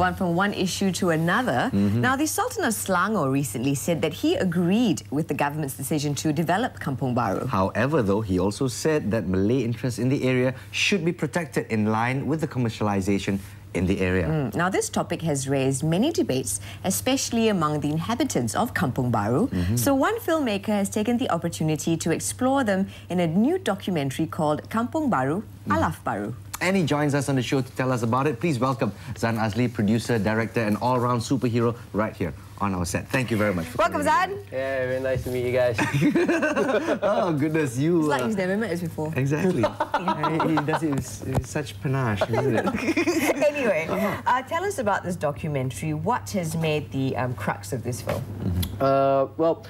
move on from one issue to another. Now, the Sultan of Selangor recently said that he agreed with the government's decision to develop Kampung Baru. However, though, he also said that Malay interests in the area should be protected in line with the commercialization in the area. Now, this topic has raised many debates, especially among the inhabitants of Kampung Baru. So one filmmaker has taken the opportunity to explore them in a new documentary called Kampung Baru Alaf Baru. And he joins us on the show to tell us about it. Please welcome Zan Azlee, producer, director, and all-round superhero right here on our set. Thank you very much for Welcome, Zan. Yeah, very nice to meet you guys. Oh, goodness, you... It's like he's never met us before. Exactly. He does it with such panache, isn't it? Anyway, tell us about this documentary. What has made the crux of this film? Well,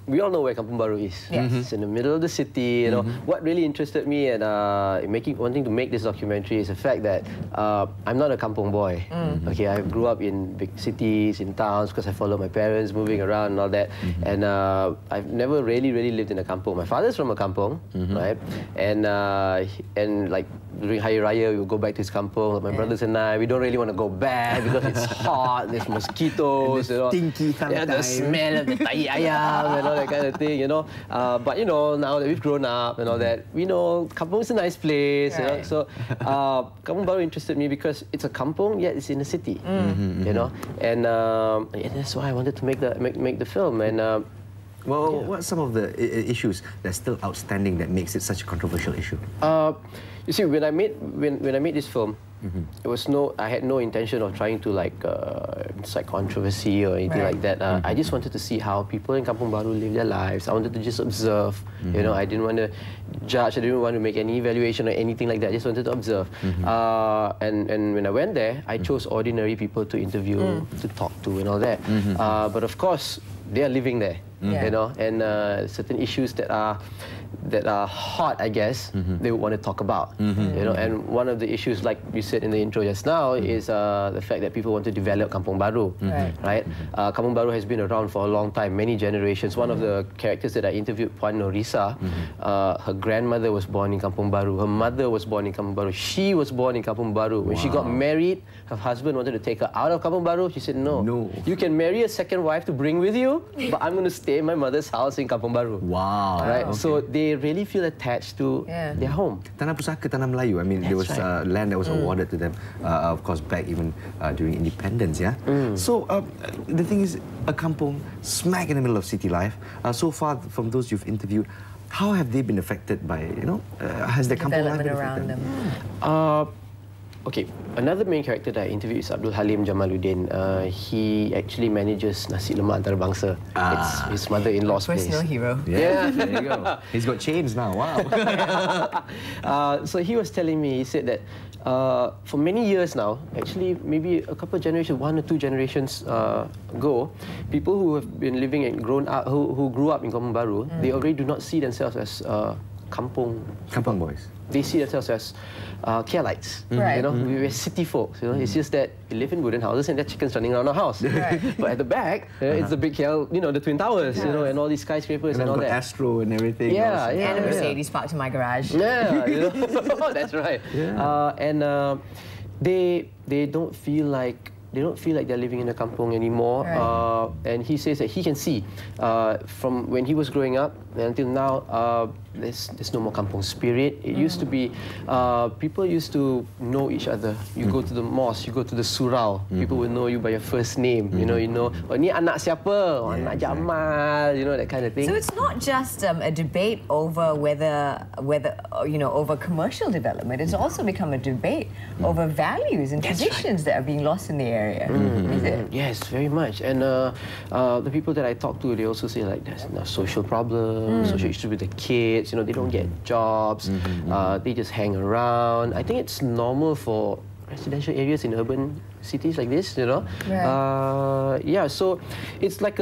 we all know where Kampung Baru is. Yes. It's in the middle of the city. You know what really interested me and wanting to make this documentary is the fact that I'm not a kampung boy. Okay, I grew up in big cities, in towns, because I followed my parents moving around and all that. And I've never really lived in a kampung. My father's from a kampung, right? And like during Hari Raya, we would go back to his kampung. My brothers and I, we don't really want to go back because it's hot. There's mosquitoes. You know, stinky sometimes. The smell of the tai ayam and all that kind of thing, you know. But you know, now that we've grown up and all that, we know kampung is a nice place. Right. You know? So Kampung Baru interested me because it's a kampung, yet it's in the city. You know, and that's why I wanted to make the film. And well, what are some of the issues that's still outstanding that makes it such a controversial issue? You see, when I made this film, I had no intention of trying to incite controversy or anything like that. I just wanted to see how people in Kampung Baru live their lives. I wanted to just observe. You know, I didn't want to judge. I didn't want to make any evaluation or anything like that. I just wanted to observe. And when I went there, I chose ordinary people to interview, to talk to, and all that. But of course, they are living there. You know, and certain issues that are hot, I guess, they would want to talk about. You know, and one of the issues, like you said in the intro just now, is the fact that people want to develop Kampung Baru. Right? Kampung Baru has been around for a long time, many generations. One of the characters that I interviewed, Puan Norisa, her grandmother was born in Kampung Baru. Her mother was born in Kampung Baru. She was born in Kampung Baru. When she got married, her husband wanted to take her out of Kampung Baru. She said, no. You can marry a second wife to bring with you, but I'm going to stay in my mother's house in Kampung Baru. Wow. Right? Okay. So they really feel attached to their home. Tanah Pusaka, Tanah Melayu. I mean, there was land that was awarded to them, of course, back even during independence, yeah? So, the thing is, a kampung smack in the middle of city life. So far, from those you've interviewed, how have they been affected by, you know, has the kampung life been around affected? them? Okay, another main character that I interviewed is Abdul Halim Jamaluddin. He actually manages nasi lemak antarabangsa. It's his mother-in-law's place. Personal hero. Yeah, there you go. He's got chains now, wow. So he was telling me, he said that for many years now, actually maybe a couple of generations, 1 or 2 generations ago, people who have been living and grown up, who grew up in Kampung Baru, they already do not see themselves as kampung boys. They see themselves as Kialites. Right. You know, we're city folks. You know, it's just that we live in wooden houses and there are chickens running around our house. But at the back, it's the big KL, you know, the Twin Towers, you know, and all these skyscrapers and all that. Astro and everything. Yeah, And a Mercedes parked in my garage. Yeah, you know, that's right. And they don't feel like they're living in a kampung anymore. And he says that he can see from when he was growing up until now, there's no more kampung spirit. It used to be, people used to know each other. You go to the mosque, you go to the surau, people will know you by your first name. You know, oh, ni anak siapa? Oh, anak Jamal, you know, that kind of thing. So it's not just a debate over whether you know, over commercial development. It's also become a debate over values and traditions that are being lost in the area. Is it? Yes, very much. And the people that I talk to, they also say like there's no social problems, social issues with the kids. You know, they don't get jobs. They just hang around. I think it's normal for residential areas in urban cities like this. You know, yeah. So it's like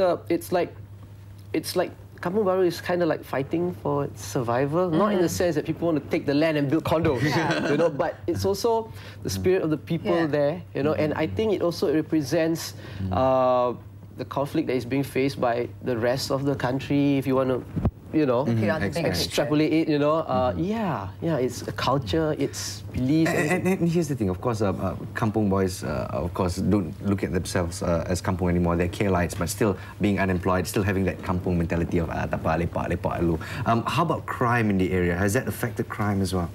Kampung Baru is kind of like fighting for its survival, not in the sense that people want to take the land and build condos, you know, but it's also the spirit of the people there, you know, and I think it also represents the conflict that is being faced by the rest of the country. If you want to you know, extrapolate it, you know, yeah, it's a culture, it's beliefs. And here's the thing, of course, Kampung boys, of course, don't look at themselves as Kampung anymore. They're K-lites, but still being unemployed, still having that Kampung mentality of tapa lepak alu. How about crime in the area? Has that affected crime as well?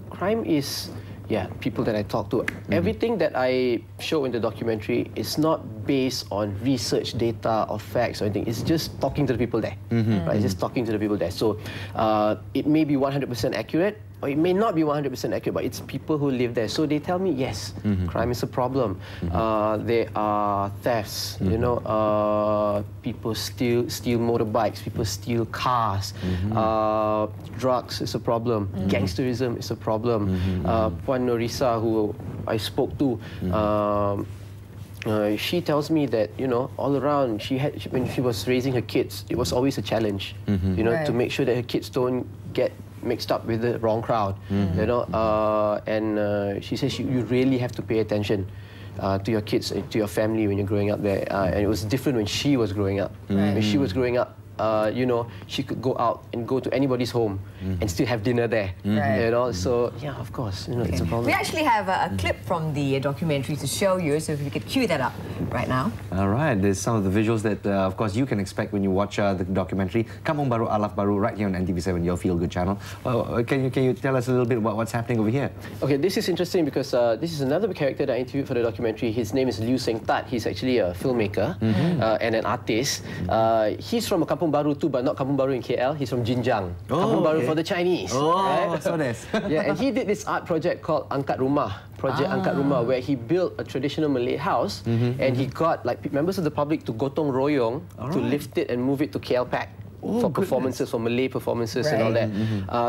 Crime is, yeah, people that I talk to. Everything that I show in the documentary is not based on research data or facts or anything. It's just talking to the people there. Right? It's just talking to the people there. So it may be 100% accurate, or it may not be 100% accurate, but it's people who live there. So they tell me, yes, crime is a problem. There are thefts, you know, people steal motorbikes, people steal cars, drugs is a problem, gangsterism is a problem. Puan Norisa, who I spoke to, she tells me that, you know, all around, when she was raising her kids, it was always a challenge, you know, to make sure that her kids don't get mixed up with the wrong crowd, you know, and she says you really have to pay attention to your kids, to your family when you're growing up there. And it was different when she was growing up. When she was growing up, you know, she could go out and go to anybody's home and still have dinner there. You know, so yeah, of course, you know, it's a problem. We actually have a clip from the documentary to show you, so if we could cue that up right now. All right, there's some of the visuals that, of course, you can expect when you watch the documentary Kampung Baru Alaf Baru right here on ntv7, your feel-good channel. Can you tell us a little bit about what's happening over here? Okay, this is interesting because this is another character that I interviewed for the documentary. His name is Liu Seng Tat. He's actually a filmmaker and an artist. He's from a Kampung Baru too, but not Kampung Baru in KL. He's from Jinjiang. Kampung Baru for the Chinese. Right? So nice. Yeah, and he did this art project called Angkat Rumah. Angkat Rumah, where he built a traditional Malay house and he got like members of the public to gotong royong to lift it and move it to KL Pack. For performances, for Malay performances and all that.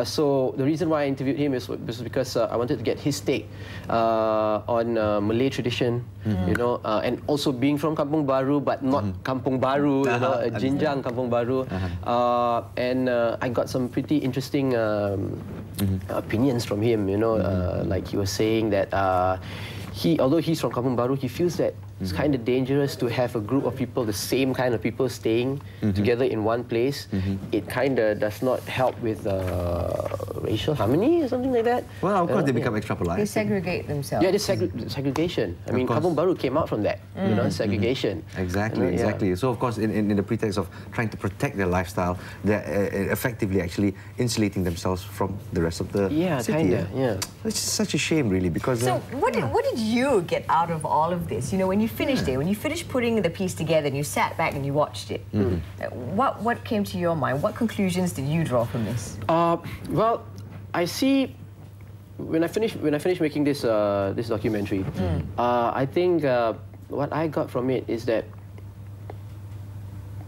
So the reason why I interviewed him is because I wanted to get his take on Malay tradition, you know, and also being from Kampung Baru, but not Kampung Baru, you know, Jinjiang Kampung Baru. And I got some pretty interesting opinions from him, you know, like he was saying that although he's from Kampung Baru, he feels that it's kind of dangerous to have a group of people, the same kind of people staying together in one place. It kind of does not help with racial harmony or something like that. Well, of course, they become extra polite. They segregate themselves. Yeah, segregation. I mean, Kampung Baru came out from that, you know, segregation. Exactly, exactly. So, of course, in the pretext of trying to protect their lifestyle, they're effectively actually insulating themselves from the rest of the city. Yeah. It's such a shame, really, because... So, what did you get out of all of this? You know, when you finished it, when you finished putting the piece together and you sat back and you watched it, what came to your mind? What conclusions did you draw from this? Well, I see when I finished making this this documentary, I think what I got from it is that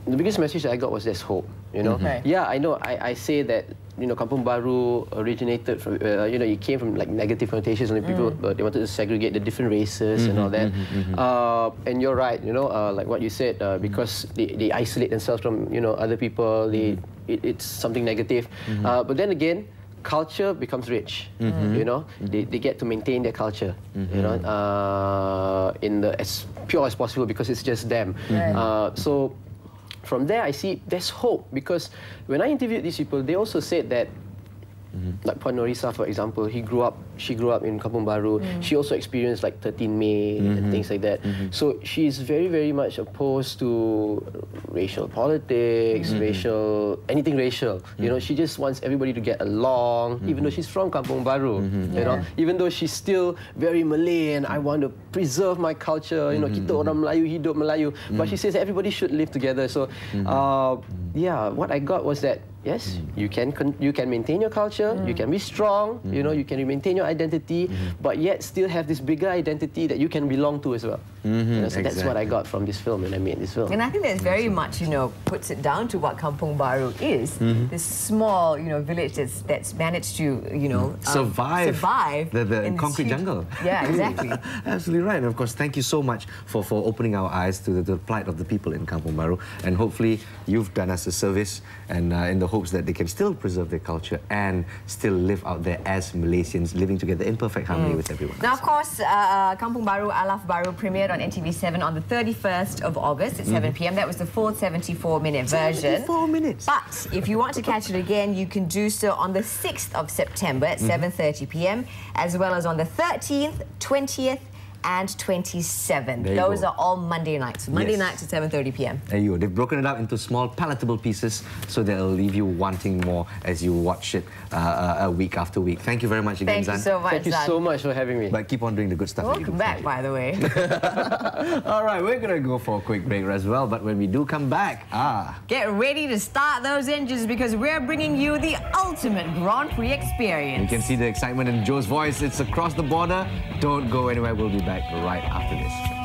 the biggest message that I got was there's hope. You know, yeah, I know. I say that, you know, Kampung Baru originated from, you know, it came from like negative connotations on the people. They wanted to segregate the different races and all that. And you're right, you know, like what you said, because they isolate themselves from, you know, other people. It's something negative. But then again, culture becomes rich. You know, they get to maintain their culture. You know, in as pure as possible because it's just them. So. From there, I see there's hope because when I interviewed these people, they also said that, like Puan Norisa, for example, she grew up in Kampung Baru. She also experienced like 13 May and things like that. So she's very, very much opposed to racial politics, anything racial. You know, she just wants everybody to get along, even though she's from Kampung Baru. You know, even though she's still very Malay and I want to preserve my culture. You know, kita orang Melayu hidup Melayu. But she says everybody should live together. So, yeah, what I got was that. Yes, you can maintain your culture, you can be strong, you know, you can maintain your identity, but yet still have this bigger identity that you can belong to as well. You know, so that's what I got from this film when I made this film. And I think that's very much, you know, puts it down to what Kampung Baru is. This small, you know, village that's managed to, you know, survive the concrete jungle. Yeah, exactly. Absolutely right. And of course, thank you so much for opening our eyes to the plight of the people in Kampung Baru. And hopefully, you've done us a service, and in the hope hopes that they can still preserve their culture and still live out there as Malaysians, living together in perfect harmony with everyone. Now, of course, Kampung Baru Alaf Baru premiered on ntv7 on the 31st of August at 7 p.m. That was the full 74-minute version. 74 minutes. But if you want to catch it again, you can do so on the 6th of September at 7:30 p.m. as well as on the 13th, 20th and 27th. Those are all Monday nights. Monday nights at 7:30 p.m. There you go. They've broken it up into small, palatable pieces so that it'll leave you wanting more as you watch it week after week. Thank you very much again, Zan. Thank you so much, Thank you so much for having me. But keep on doing the good stuff. Welcome back, by the way. All right, we're going to go for a quick break as well, but when we do come back, get ready to start those engines because we're bringing you the ultimate Grand Prix experience. You can see the excitement in Joe's voice. It's across the border. Don't go anywhere. We'll be back right after this.